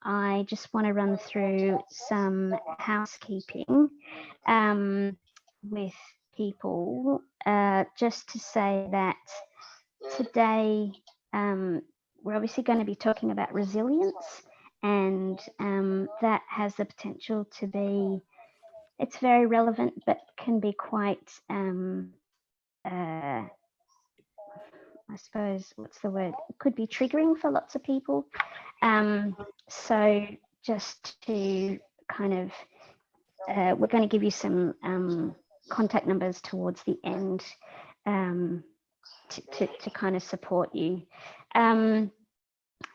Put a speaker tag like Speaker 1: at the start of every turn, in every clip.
Speaker 1: I just want to run through some housekeeping with people, just to say that today we're obviously going to be talking about resilience, and that has the potential to be, it's very relevant, but can be quite, I suppose, what's the word? It could be triggering for lots of people. So just to kind of, we're going to give you some contact numbers towards the end to kind of support you.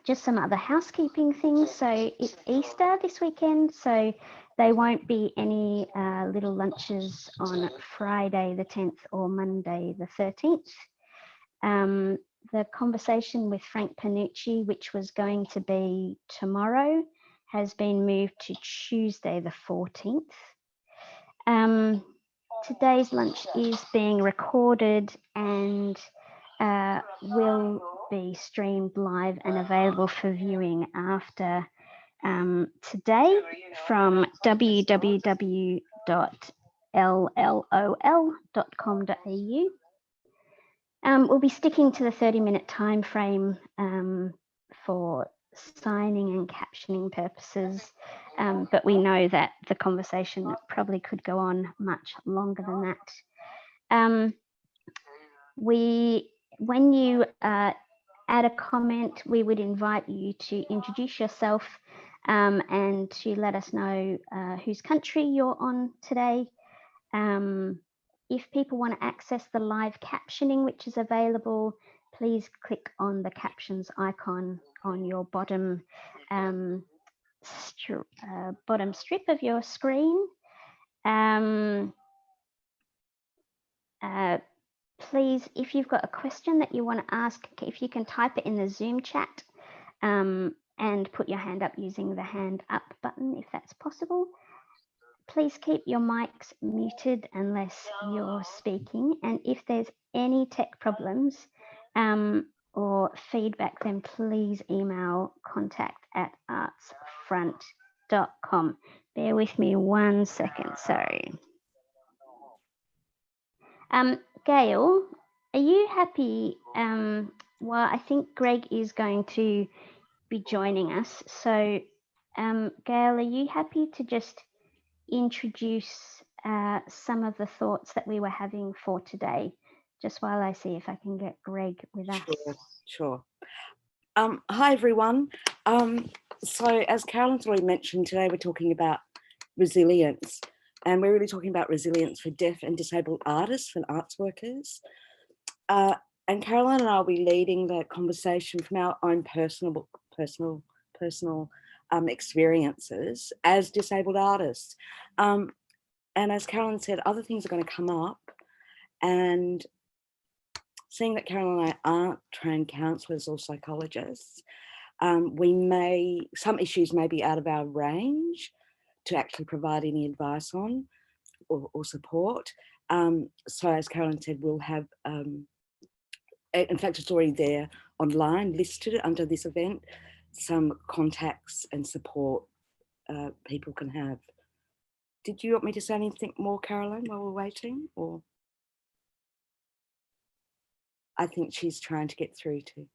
Speaker 1: Just some other housekeeping things. So it's Easter this weekend, so there won't be any little lunches on Friday the 10th or Monday the 13th. The conversation with Frank Panucci, which was going to be tomorrow, has been moved to Tuesday the 14th. Today's lunch is being recorded and will be streamed live and available for viewing after today from www.llol.com.au. We'll be sticking to the 30-minute time frame for signing and captioning purposes, but we know that the conversation probably could go on much longer than that. When you add a comment, we would invite you to introduce yourself and to let us know whose country you're on today. If people want to access the live captioning, which is available, please click on the captions icon on your bottom strip of your screen. Please, if you've got a question that you want to ask, if you can type it in the Zoom chat and put your hand up using the hand up button, if that's possible. Please keep your mics muted unless you're speaking. And if there's any tech problems or feedback, then please email contact@artsfront.com. Bear with me 1 second, sorry. Gail, are you happy? Well, I think Greg is going to be joining us. So, Gail, are you happy to just introduce some of the thoughts that we were having for today, just while I see if I can get Greg with us?
Speaker 2: Sure. Hi, everyone. So as Carolyn's already mentioned, today we're talking about resilience, and we're really talking about resilience for deaf and disabled artists and arts workers. And Carolyn and I will be leading the conversation from our own personal experiences as disabled artists. And as Carolyn said, other things are going to come up, and seeing that Carolyn and I aren't trained counsellors or psychologists, some issues may be out of our range to actually provide any advice on or support. So as Carolyn said, we'll have, in fact, it's already there online listed under this event, some contacts and support people can have. Did you want me to say anything more, Carolyn, while we're waiting? Or I think she's trying to get through to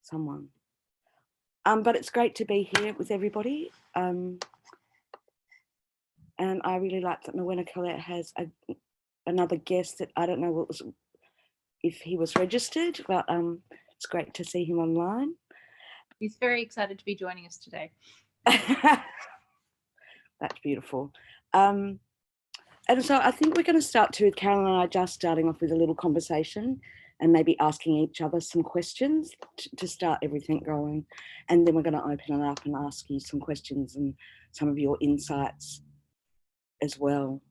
Speaker 2: someone. But it's great to be here with everybody. And I really like that Mawena Collette has another guest that I don't know if he was registered, but it's great to see him online.
Speaker 3: He's very excited to be joining us today.
Speaker 2: That's beautiful. And so I think we're going to start too with Carolyn and I just starting off with a little conversation and maybe asking each other some questions to start everything going. And then we're going to open it up and ask you some questions and some of your insights as well.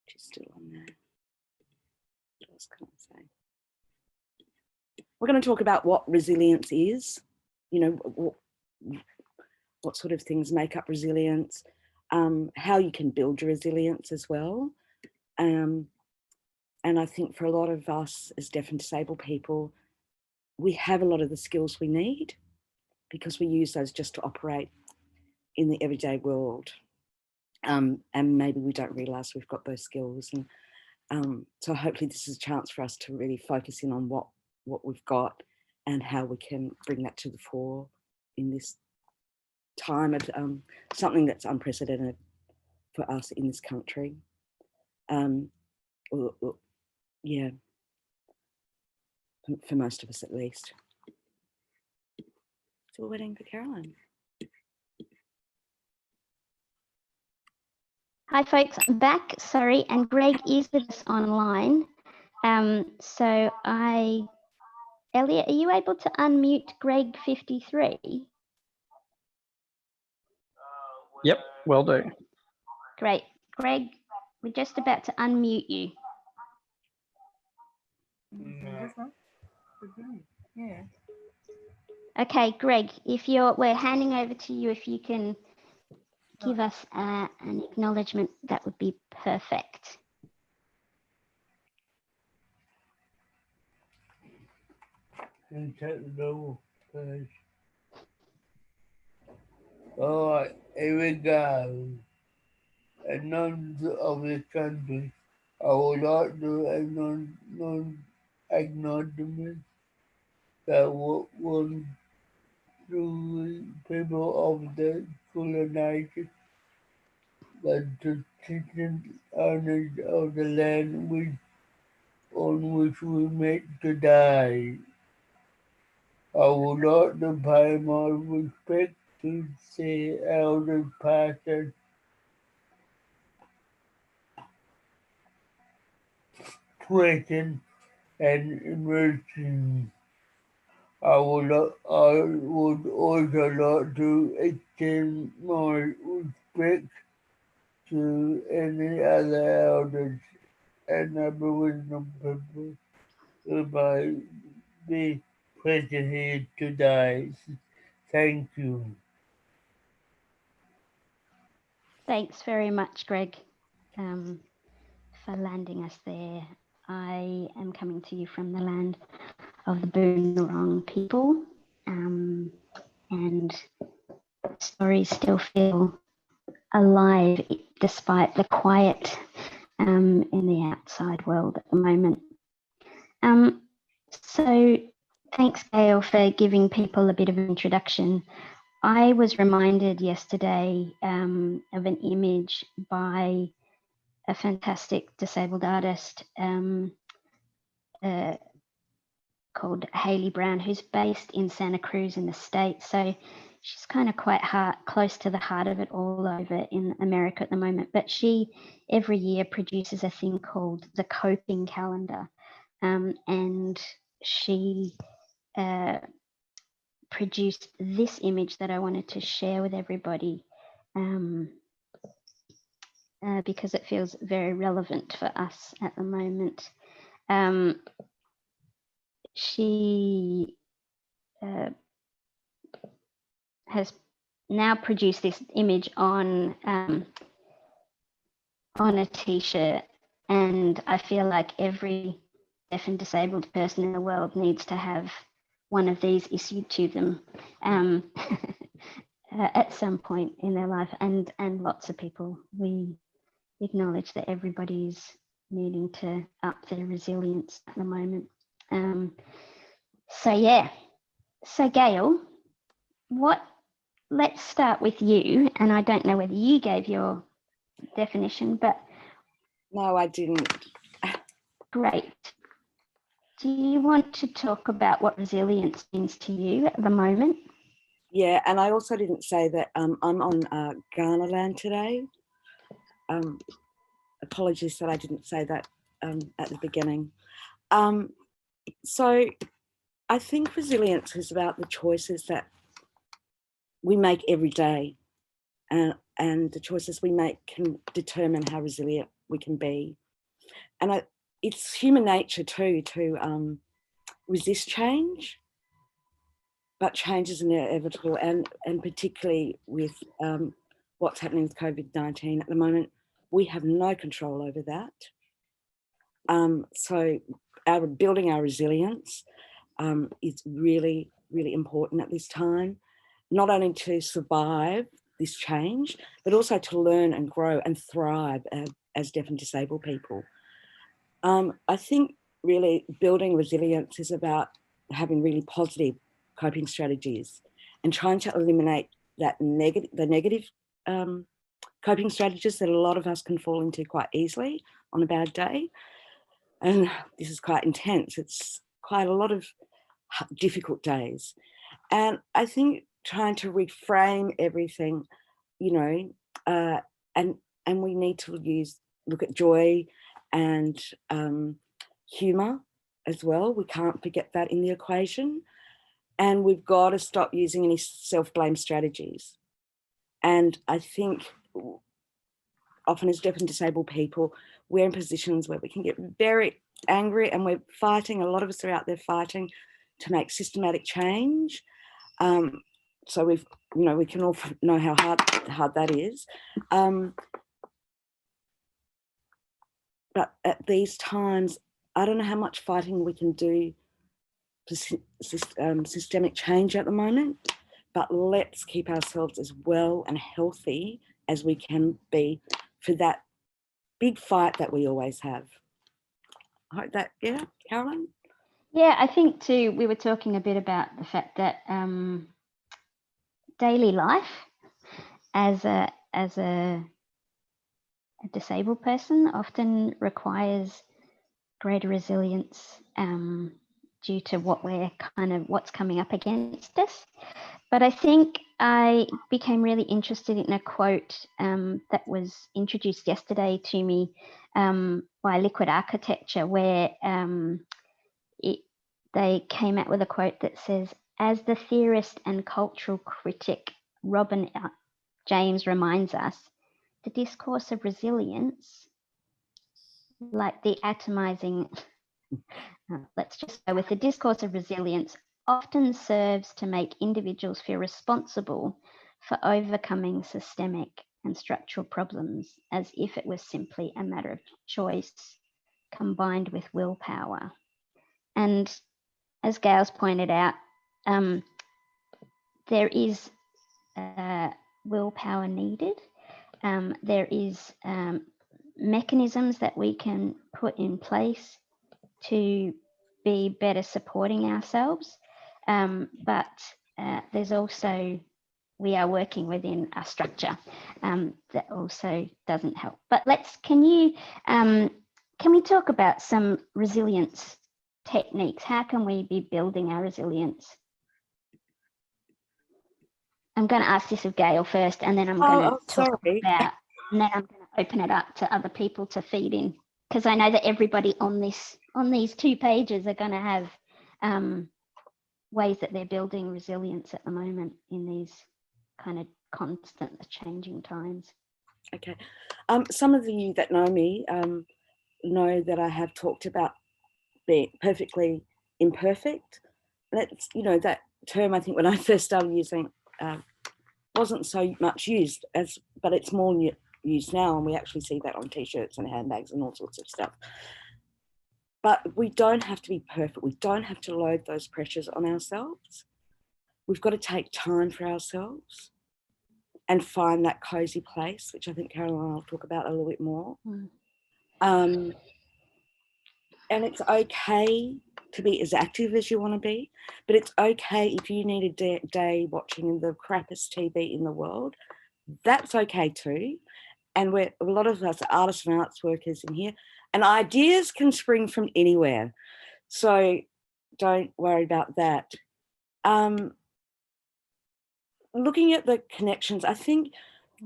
Speaker 2: She's still on there. What else can I say? We're going to talk about what resilience is, you know, what sort of things make up resilience, how you can build your resilience as well. And I think for a lot of us as deaf and disabled people, we have a lot of the skills we need because we use those just to operate in the everyday world. And maybe we don't realise we've got those skills. And so hopefully this is a chance for us to really focus in on what we've got and how we can bring that to the fore in this time of something that's unprecedented for us in this country. Yeah, for most of us at least. So we're waiting for Caroline.
Speaker 1: Hi folks, I'm back, sorry, and Greg is with us online. So Elliot, are you able to unmute Greg 53?
Speaker 4: Yep, will do.
Speaker 1: Great. Greg, we're just about to unmute you.
Speaker 3: Yeah.
Speaker 1: Okay, Greg, we're handing over to you. If you can give us an acknowledgement, that would be perfect.
Speaker 5: And take the double page. All right, here we go. In none of the country, I would like to acknowledge that one truly people of the cooler nature, the traditional owners of the land on which we meet today. I would like to pay my respect to the elders past and present and emerging. I would also like to extend my respect to any other elders and Aboriginal people who may be present here today. Thank you.
Speaker 1: Thanks very much, Greg, for landing us there. I am coming to you from the land of the Boonwurrung people, and stories still feel alive despite the quiet in the outside world at the moment. So thanks, Gail, for giving people a bit of an introduction. I was reminded yesterday of an image by a fantastic disabled artist called Hayley Brown, who's based in Santa Cruz in the States. So she's kind of quite close to the heart of it all over in America at the moment. But she every year produces a thing called the Coping Calendar. And she produced this image that I wanted to share with everybody because it feels very relevant for us at the moment. She has now produced this image on a t-shirt, and I feel like every deaf and disabled person in the world needs to have one of these issued to them at some point in their life, and lots of people. We acknowledge that everybody's needing to up their resilience at the moment. So yeah, so Gail, let's start with you, and I don't know whether you gave your definition, but
Speaker 2: No, I didn't.
Speaker 1: great. Do you want to talk about what resilience means to you at the moment?
Speaker 2: Yeah, and I also didn't say that I'm on Ghana land today. Apologies that I didn't say that at the beginning. So I think resilience is about the choices that we make every day, and the choices we make can determine how resilient we can be. And it's human nature too to resist change, but change is inevitable, and particularly with what's happening with COVID-19 at the moment, we have no control over that. So building our resilience, is really, really important at this time, not only to survive this change, but also to learn and grow and thrive as deaf and disabled people. I think really building resilience is about having really positive coping strategies and trying to eliminate the negative coping strategies that a lot of us can fall into quite easily on a bad day. And this is quite intense. It's quite a lot of difficult days. And I think trying to reframe everything, you know, and we need to look at joy and humour as well. We can't forget that in the equation. And we've got to stop using any self-blame strategies. And I think often as deaf and disabled people, we're in positions where we can get very angry, and we're fighting, a lot of us are out there fighting to make systematic change. So we can all know how hard that is. But at these times, I don't know how much fighting we can do for systemic change at the moment, but let's keep ourselves as well and healthy as we can be for that big fight that we always have. I hope that, yeah, Caroline?
Speaker 1: Yeah, I think too, we were talking a bit about the fact that daily life as a disabled person often requires greater resilience due to what's coming up against us. But I think I became really interested in a quote that was introduced yesterday to me by Liquid Architecture, where they came out with a quote that says, "As the theorist and cultural critic Robin James reminds us, the discourse of resilience, like the atomizing, let's just go with the discourse of resilience, often serves to make individuals feel responsible for overcoming systemic and structural problems as if it was simply a matter of choice combined with willpower." And as Gail's pointed out, there is willpower needed. There is mechanisms that we can put in place to be better supporting ourselves. But there's also, we are working within a structure that also doesn't help. But can we talk about some resilience techniques? How can we be building our resilience? I'm going to ask this of Gail first, and then I'm going to talk about, and then I'm going to open it up to other people to feed in, because I know that everybody on these 2 pages are going to have ways that they're building resilience at the moment in these kind of constant changing times.
Speaker 2: Okay. Some of you that know me know that I have talked about being perfectly imperfect. That's, that term, I think when I first started using wasn't so much used, but it's more used now, and we actually see that on t-shirts and handbags and all sorts of stuff. But we don't have to be perfect. We don't have to load those pressures on ourselves. We've got to take time for ourselves and find that cozy place, which I think Caroline will talk about a little bit more. And it's okay to be as active as you want to be, but it's okay if you need a day watching the crappiest TV in the world. That's okay too. And a lot of us are artists and arts workers in here, and ideas can spring from anywhere. So don't worry about that. Looking at the connections, I think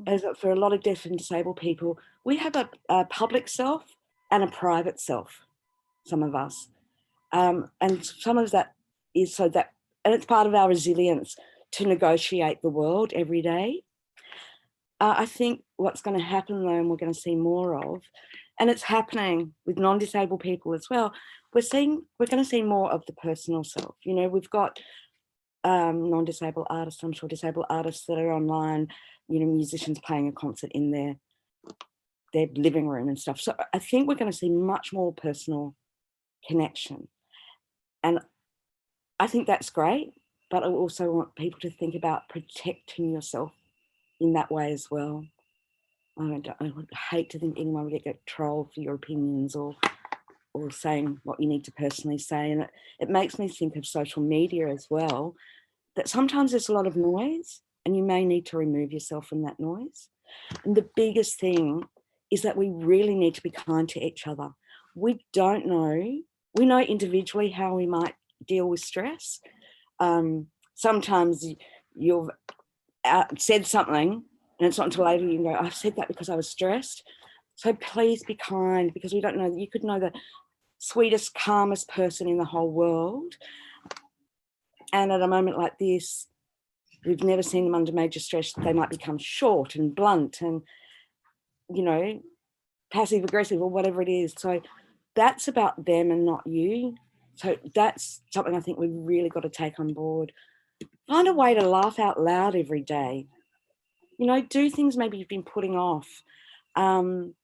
Speaker 2: as for a lot of deaf and disabled people, we have a public self and a private self, some of us. And some of that is so that, and it's part of our resilience to negotiate the world every day. I think what's going to happen though, and we're going to see more of, and it's happening with non-disabled people as well, we're going to see more of the personal self. We've got non-disabled artists, I'm sure disabled artists that are online, musicians playing a concert in their living room and stuff. So I think we're going to see much more personal connection. And I think that's great, but I also want people to think about protecting yourself in that way as well. I would hate to think anyone would get trolled for your opinions or saying what you need to personally say. And it makes me think of social media as well, that sometimes there's a lot of noise and you may need to remove yourself from that noise. And the biggest thing is that we really need to be kind to each other. We don't know, we know individually how we might deal with stress. Sometimes you've said something and it's not until later you can go, I've said that because I was stressed. So please be kind, because we don't know, you could know the sweetest, calmest person in the whole world. And at a moment like this, we've never seen them under major stress. They might become short and blunt and, you know, passive aggressive or whatever it is. So that's about them and not you. So that's something I think we've really got to take on board. Find a way to laugh out loud every day. You know, do things maybe you've been putting off. Can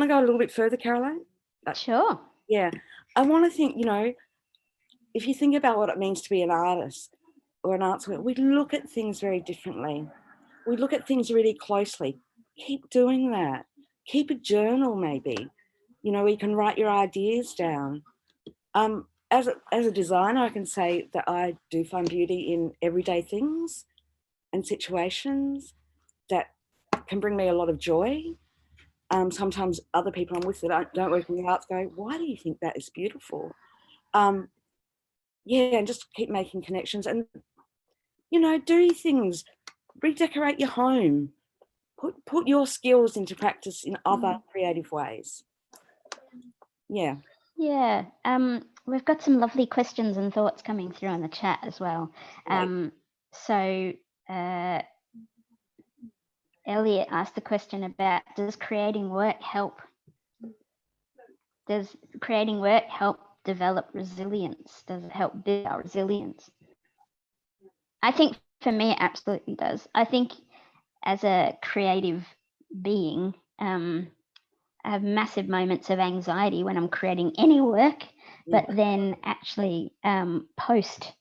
Speaker 2: I go a little bit further, Caroline?
Speaker 1: Sure.
Speaker 2: Yeah. I want to think, you know, if you think about what it means to be an artist or an arts worker, we look at things very differently. We look at things really closely. Keep doing that. Keep a journal maybe, you know, where you can write your ideas down. As a designer, I can say that I do find beauty in everyday things and situations that can bring me a lot of joy. Sometimes other people I'm with that don't work in the arts go, why do you think that is beautiful? Yeah, and just keep making connections and, you know, do things, redecorate your home, put your skills into practice in other creative ways. Yeah.
Speaker 1: Yeah. We've got some lovely questions and thoughts coming through on the chat as well. So Elliot asked the question about, does creating work help? Does creating work help develop resilience? Does it help build our resilience? I think for me, it absolutely does. I think as a creative being, I have massive moments of anxiety when I'm creating any work, but then actually post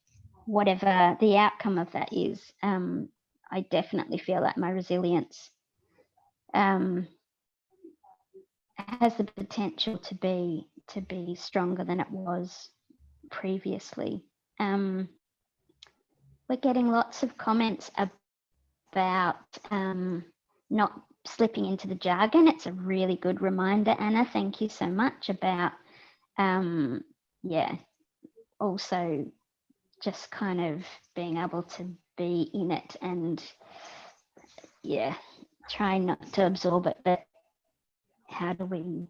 Speaker 1: whatever the outcome of that is, I definitely feel that my resilience has the potential to be stronger than it was previously. We're getting lots of comments about not slipping into the jargon. It's a really good reminder, Anna. Thank you so much about, also just kind of being able to be in it and, trying not to absorb it, but how do we,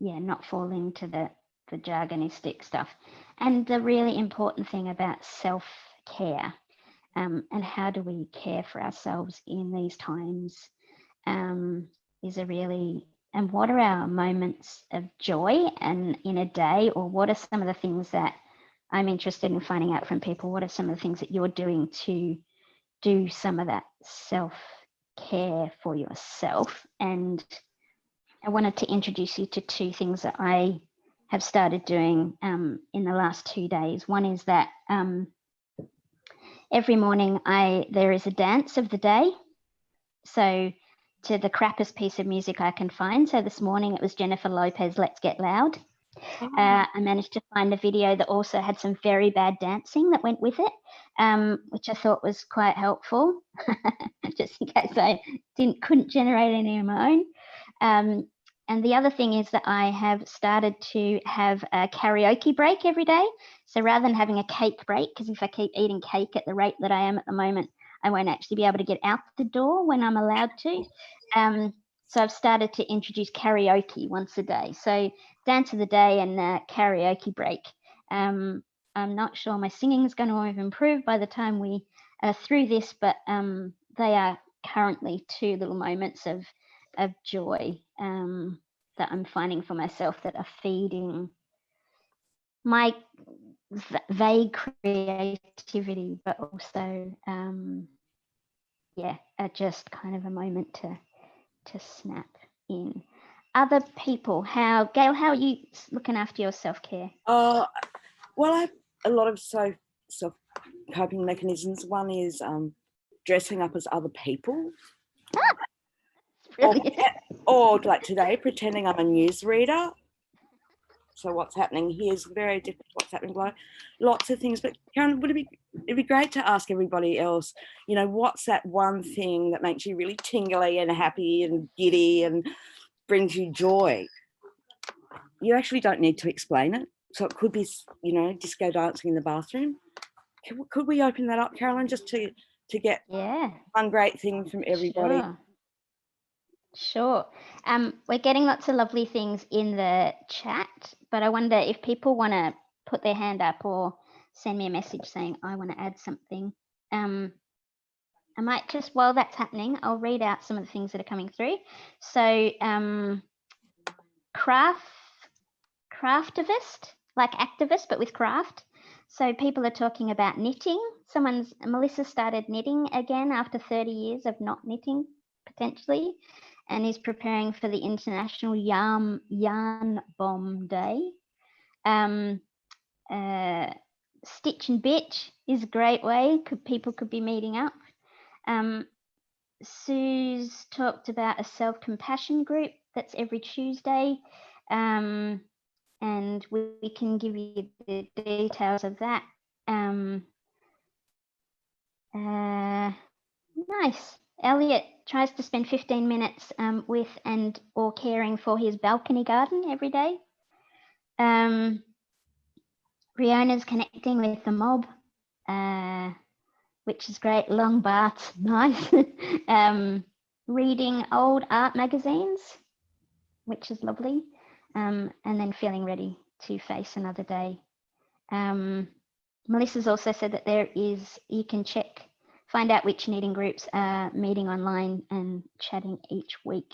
Speaker 1: not fall into the jargonistic stuff. And the really important thing about self-care, and how do we care for ourselves in these times, is a really, and what are our moments of joy and in a day, or what are some of the things that I'm interested in finding out from people? What are some of the things that you're doing to do some of that self-care for yourself? And I wanted to introduce you to two things that I have started doing in the last 2 days. One is that every morning there is a dance of the day. So to the crappiest piece of music I can find. So this morning it was Jennifer Lopez, Let's Get Loud. I managed to find a video that also had some very bad dancing that went with it, which I thought was quite helpful, just in case I couldn't generate any of my own. And the other thing is that I have started to have a karaoke break every day. So rather than having a cake break, because if I keep eating cake at the rate that I am at the moment, I won't actually be able to get out the door when I'm allowed to. So I've started to introduce karaoke once a day. So dance of the day and karaoke break. I'm not sure my singing is going to have improved by the time we are through this, but they are currently 2 little moments of joy that I'm finding for myself that are feeding my vague creativity, but also, are just kind of a moment to snap in. Other people, Gail, how are you looking after your self-care?
Speaker 2: Well, a lot of self coping mechanisms. One is dressing up as other people,
Speaker 1: Brilliant.
Speaker 2: or like today, pretending I'm a newsreader. So what's happening here is very different to what's happening below. Lots of things, but Karen, it'd be great to ask everybody else, you know, what's that one thing that makes you really tingly and happy and giddy and brings you joy? You actually don't need to explain it. So it could be, you know, disco dancing in the bathroom. Could we open that up, Caroline, just to get
Speaker 1: Yeah.
Speaker 2: one great thing from everybody?
Speaker 1: Sure. We're getting lots of lovely things in the chat, but I wonder if people want to put their hand up or send me a message saying, I want to add something. I might just, while that's happening, I'll read out some of the things that are coming through. So craftivist, like activist, but with craft. So people are talking about knitting. Melissa started knitting again after 30 years of not knitting, potentially, and is preparing for the International Yarn Bomb Day. Stitch and Bitch is a great way. People could be meeting up. Sue's talked about a self-compassion group that's every Tuesday. And we can give you the details of that. Nice. Elliot tries to spend 15 minutes with and or caring for his balcony garden every day. Riona's connecting with the mob, which is great. Long baths, nice. Reading old art magazines, which is lovely. And then feeling ready to face another day. Melissa's also said that you can find out which knitting groups are meeting online and chatting each week.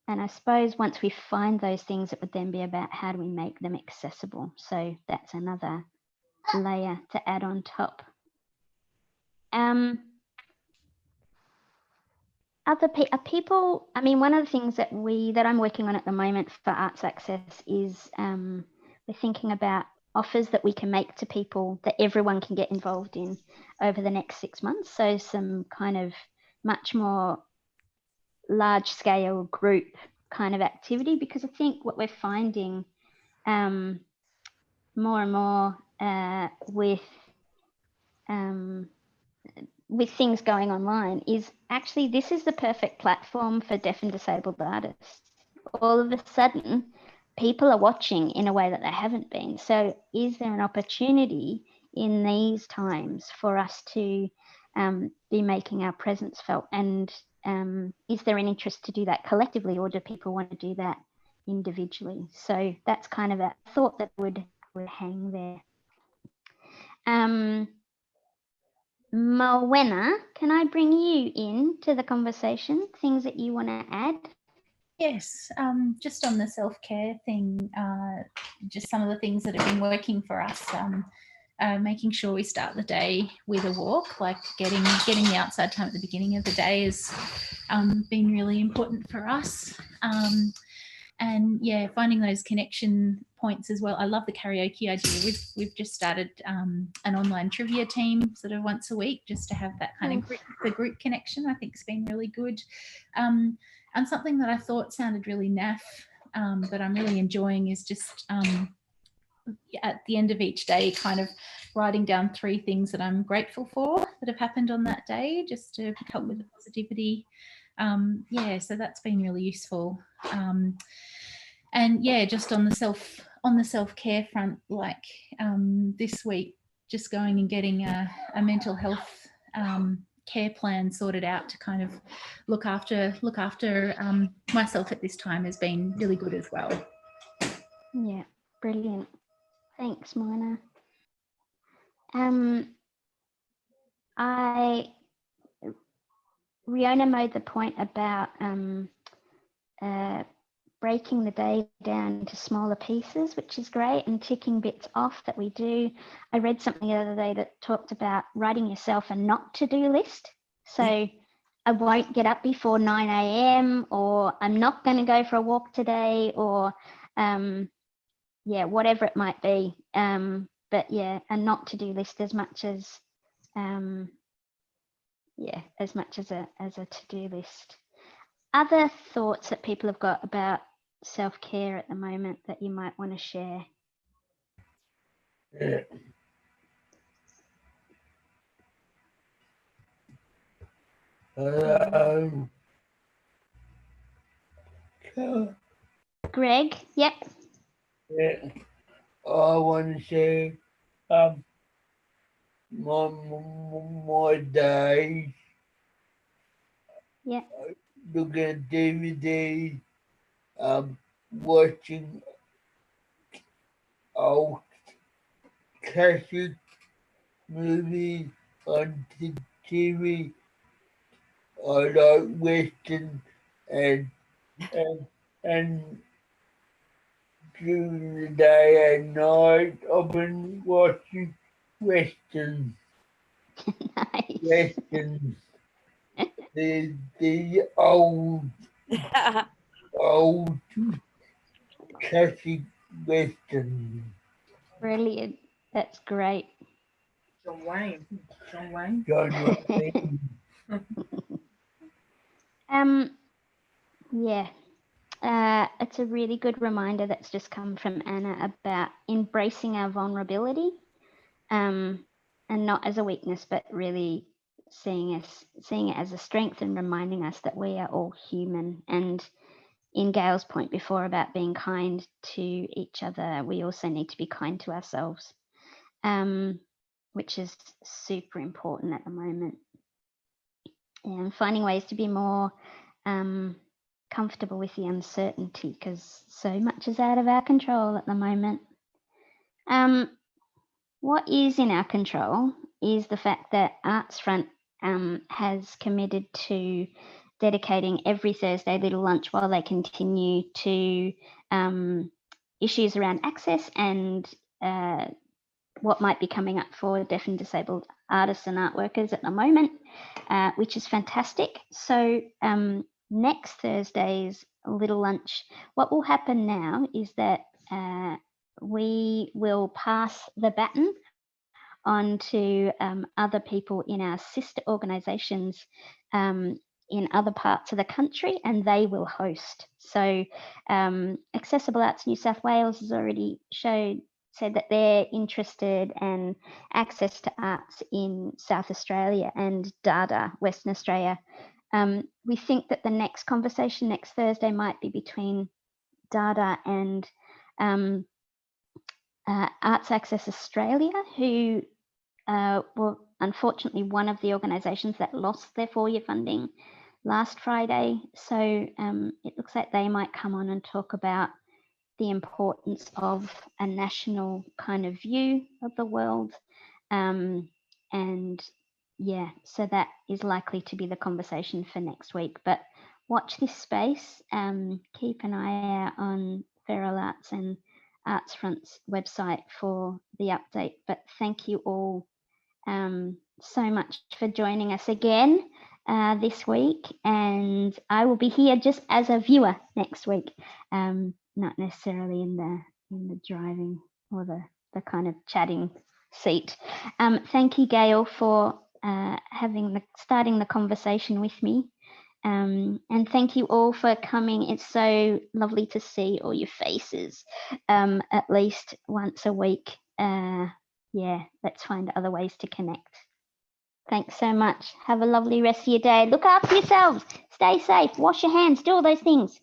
Speaker 1: And I suppose once we find those things, it would then be about how do we make them accessible. So that's another layer to add on top. People, I mean, one of the things that I'm working on at the moment for Arts Access is we're thinking about offers that we can make to people that everyone can get involved in over the next 6 months. So some kind of much more large scale group kind of activity, because I think what we're finding more and more with things going online is actually this is the perfect platform for deaf and disabled artists. All of a sudden, people are watching in a way that they haven't been. So is there an opportunity in these times for us to be making our presence felt? And is there an interest to do that collectively, or do people want to do that individually? So that's kind of a thought that would hang there. Malwena, can I bring you in to the conversation? Things that you want to add?
Speaker 3: Yes, just on the self-care thing, just some of the things that have been working for us, making sure we start the day with a walk, like getting the outside time at the beginning of the day has been really important for us. And yeah, finding those connection points as well. I love the karaoke idea. We've just started an online trivia team sort of once a week, just to have that kind of group connection. I think has been really good. And something that I thought sounded really naff, but I'm really enjoying is just at the end of each day, kind of writing down 3 things that I'm grateful for that have happened on that day, just to help with the positivity. Yeah, so that's been really useful. And yeah, just on the self-care front, like this week, just going and getting a mental health care plan sorted out to kind of look after myself at this time has been really good as well.
Speaker 1: Yeah, brilliant. Thanks, Mona. Riona made the point about breaking the day down into smaller pieces, which is great, and ticking bits off that we do. I read something the other day that talked about writing yourself a not to-do list. So I won't get up before 9 a.m. or I'm not going to go for a walk today, or yeah, whatever it might be. but yeah, a not to do list as much as as much as a to do list. Other thoughts that people have got about self-care at the moment that you might want to share?
Speaker 5: Yeah.
Speaker 1: Greg, yep.
Speaker 5: Yeah. I want to say, my days,
Speaker 1: Yeah.
Speaker 5: looking at DVD, watching old classic movies on TV. I like Western and and during the day and night I've been watching Westerns.
Speaker 1: Nice.
Speaker 5: Westerns. The old classic Westerns.
Speaker 1: Brilliant. That's great.
Speaker 6: John Wayne. John Wayne.
Speaker 5: John Wayne.
Speaker 1: Yeah. It's a really good reminder that's just come from Anna about embracing our vulnerability, and not as a weakness, but really seeing it as a strength and reminding us that we are all human. And in Gail's point before about being kind to each other, we also need to be kind to ourselves, which is super important at the moment. And finding ways to be more comfortable with the uncertainty, because so much is out of our control at the moment. What is in our control is the fact that ArtsFront has committed to dedicating every Thursday Little Lunch while they continue to issues around access and what might be coming up for deaf and disabled artists and art workers at the moment, which is fantastic. So next Thursday's Little Lunch, what will happen now is that we will pass the baton on to other people in our sister organisations in other parts of the country, and they will host. So Accessible Arts New South Wales has already said that they're interested in access to arts in South Australia and Dada, Western Australia. We think that the next conversation next Thursday might be between Dada and Arts Access Australia, who were unfortunately one of the organisations that lost their 4-year funding last Friday. So it looks like they might come on and talk about the importance of a national kind of view of the world. And yeah, so that is likely to be the conversation for next week. But watch this space, keep an eye out on Feral Arts and ArtsFront's website for the update. But thank you all so much for joining us again this week, and I will be here just as a viewer next week, not necessarily in the driving or the kind of chatting seat. Thank you, Gail, for starting the conversation with me, and thank you all for coming. It's so lovely to see all your faces at least once a week. Yeah, let's find other ways to connect. Thanks so much. Have a lovely rest of your day. Look after yourselves. Stay safe. Wash your hands. Do all those things.